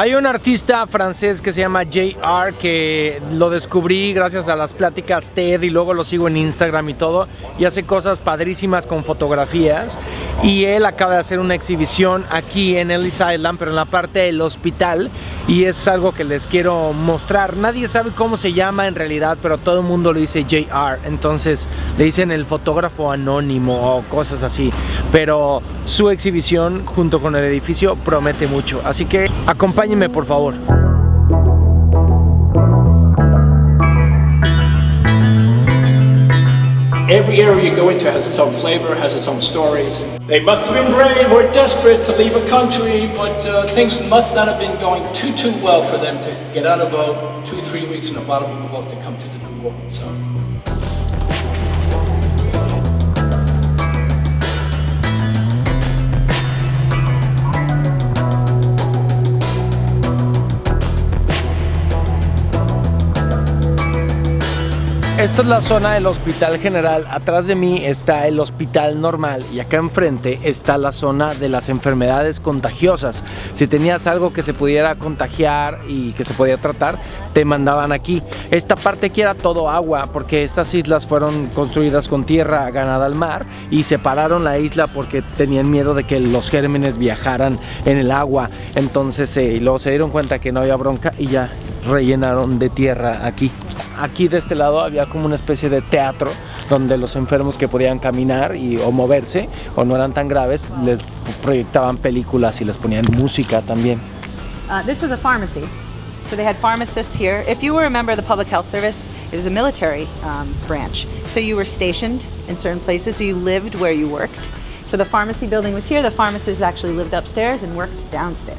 Hay un artista francés que se llama JR, que lo descubrí gracias a las pláticas TED y luego lo sigo en Instagram y todo, y hace cosas padrísimas con fotografías, y él acaba de hacer una exhibición aquí en Ellis Island, pero en la parte del hospital, y es algo que les quiero mostrar. Nadie sabe cómo se llama en realidad, pero todo el mundo le dice JR, entonces le dicen el fotógrafo anónimo o cosas así, pero su exhibición junto con el edificio promete mucho, así que acompáñenme por favor. Every area you go into has its own flavor, has its own stories. They must have been brave or desperate to leave a country, but things must not have been going too well for them to get out of a boat 2-3 weeks in the bottom of a boat to come to the New World. So. Esta es la zona del Hospital General. Atrás de mí está el Hospital Normal y acá enfrente está la zona de las enfermedades contagiosas. Si tenías algo que se pudiera contagiar y que se podía tratar, te mandaban aquí. Esta parte aquí era todo agua porque estas islas fueron construidas con tierra ganada al mar y separaron la isla porque tenían miedo de que los gérmenes viajaran en el agua. Entonces luego se dieron cuenta que no había bronca y ya rellenaron de tierra aquí. Aquí de este lado había como una especie de teatro donde los enfermos que podían caminar o moverse o no eran tan graves les proyectaban películas y les ponían música también. This was a pharmacy, so they had pharmacists here. If you were a member of the Public Health Service, it was a military branch, so you were stationed in certain places, so you lived where you worked. So the pharmacy building was here, the pharmacists actually lived upstairs and worked downstairs.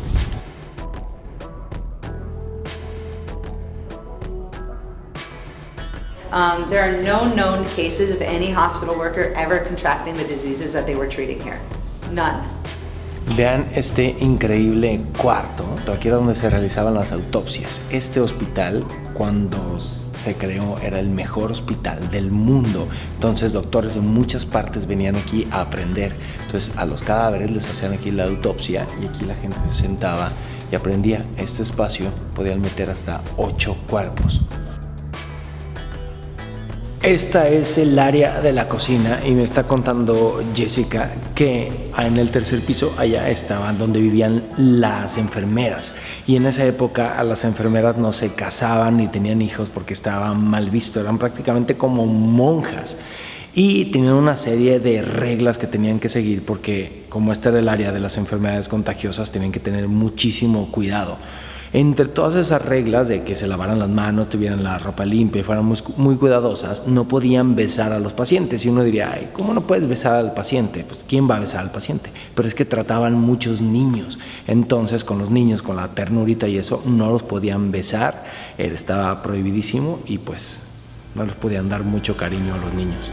There are no known cases of any hospital worker ever contracting the diseases that they were treating here. None. Vean este increíble cuarto, aquí era donde se realizaban las autopsias. Este hospital, cuando se creó, era el mejor hospital del mundo. Entonces doctores de muchas partes venían aquí a aprender. Entonces a los cadáveres les hacían aquí la autopsia y aquí la gente se sentaba y aprendía. Este espacio podían meter hasta 8 cuerpos. Esta es el área de la cocina y me está contando Jessica que en el tercer piso allá estaban donde vivían las enfermeras, y en esa época a las enfermeras no se casaban ni tenían hijos porque estaban mal visto, eran prácticamente como monjas y tenían una serie de reglas que tenían que seguir porque como este era el área de las enfermedades contagiosas tenían que tener muchísimo cuidado. Entre todas esas reglas de que se lavaran las manos, tuvieran la ropa limpia y fueran muy cuidadosas, no podían besar a los pacientes. Y uno diría, ay, ¿cómo no puedes besar al paciente? Pues ¿quién va a besar al paciente? Pero es que trataban muchos niños. Entonces con los niños, con la ternurita y eso, no los podían besar. Estaba prohibidísimo y pues no les podían dar mucho cariño a los niños.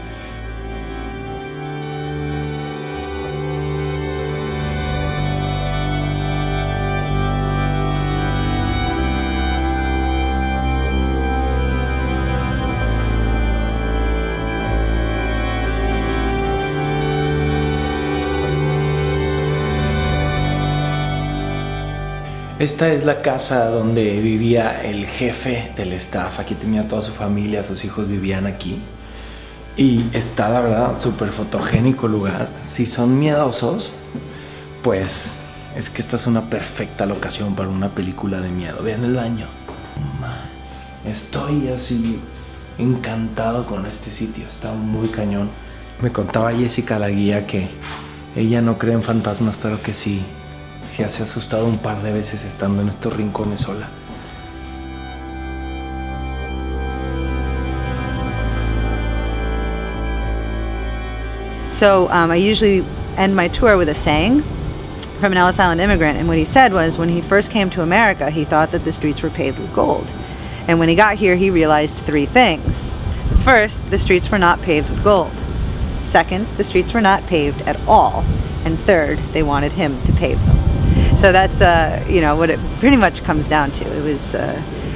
Esta es la casa donde vivía el jefe del staff. Aquí tenía toda su familia, sus hijos vivían aquí. Y está, la verdad, súper fotogénico el lugar. Si son miedosos, pues es que esta es una perfecta locación para una película de miedo. Vean el baño. Estoy así encantado con este sitio, está muy cañón. Me contaba Jessica, la guía, que ella no cree en fantasmas, pero que sí. Se ha asustado un par de veces estando en estos rincones sola. So I usually end my tour with a saying from an Ellis Island immigrant, and what he said was when he first came to America, he thought that the streets were paved with gold. And when he got here, he realized 3 things. First, the streets were not paved with gold. Second, the streets were not paved at all. And third, they wanted him to pave them. So that's what it pretty much comes down to. It was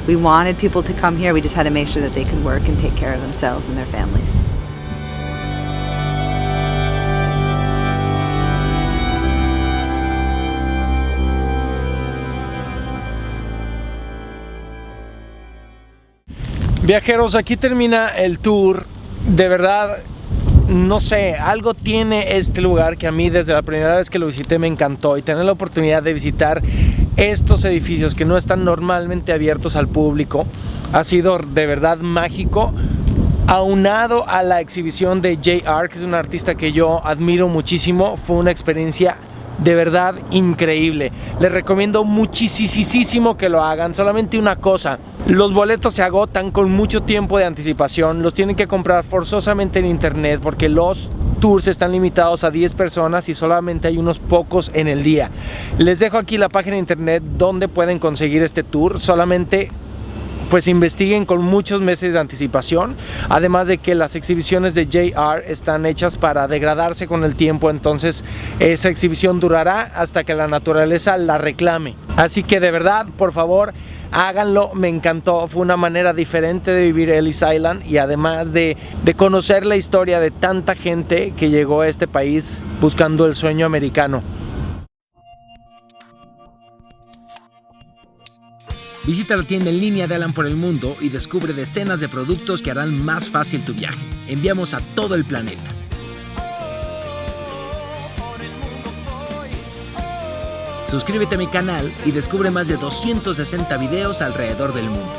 we wanted people to come here. We just had to make sure that they could work and take care of themselves and their families. Viajeros, aquí termina el tour. De verdad, no sé, algo tiene este lugar que a mí desde la primera vez que lo visité me encantó, y tener la oportunidad de visitar estos edificios que no están normalmente abiertos al público ha sido de verdad mágico, aunado a la exhibición de JR, que es un artista que yo admiro muchísimo. Fue una experiencia de verdad increíble. Les recomiendo muchísimo que lo hagan. Solamente una cosa: los boletos se agotan con mucho tiempo de anticipación. Los tienen que comprar forzosamente en internet porque los tours están limitados a 10 personas y solamente hay unos pocos en el día. Les dejo aquí la página de internet donde pueden conseguir este tour. Solamente pues investiguen con muchos meses de anticipación, además de que las exhibiciones de JR están hechas para degradarse con el tiempo, entonces esa exhibición durará hasta que la naturaleza la reclame. Así que de verdad, por favor, háganlo. Me encantó, fue una manera diferente de vivir Ellis Island, y además de conocer la historia de tanta gente que llegó a este país buscando el sueño americano. Visita la tienda en línea de Alan por el mundo y descubre decenas de productos que harán más fácil tu viaje. Enviamos a todo el planeta. Suscríbete a mi canal y descubre más de 260 videos alrededor del mundo.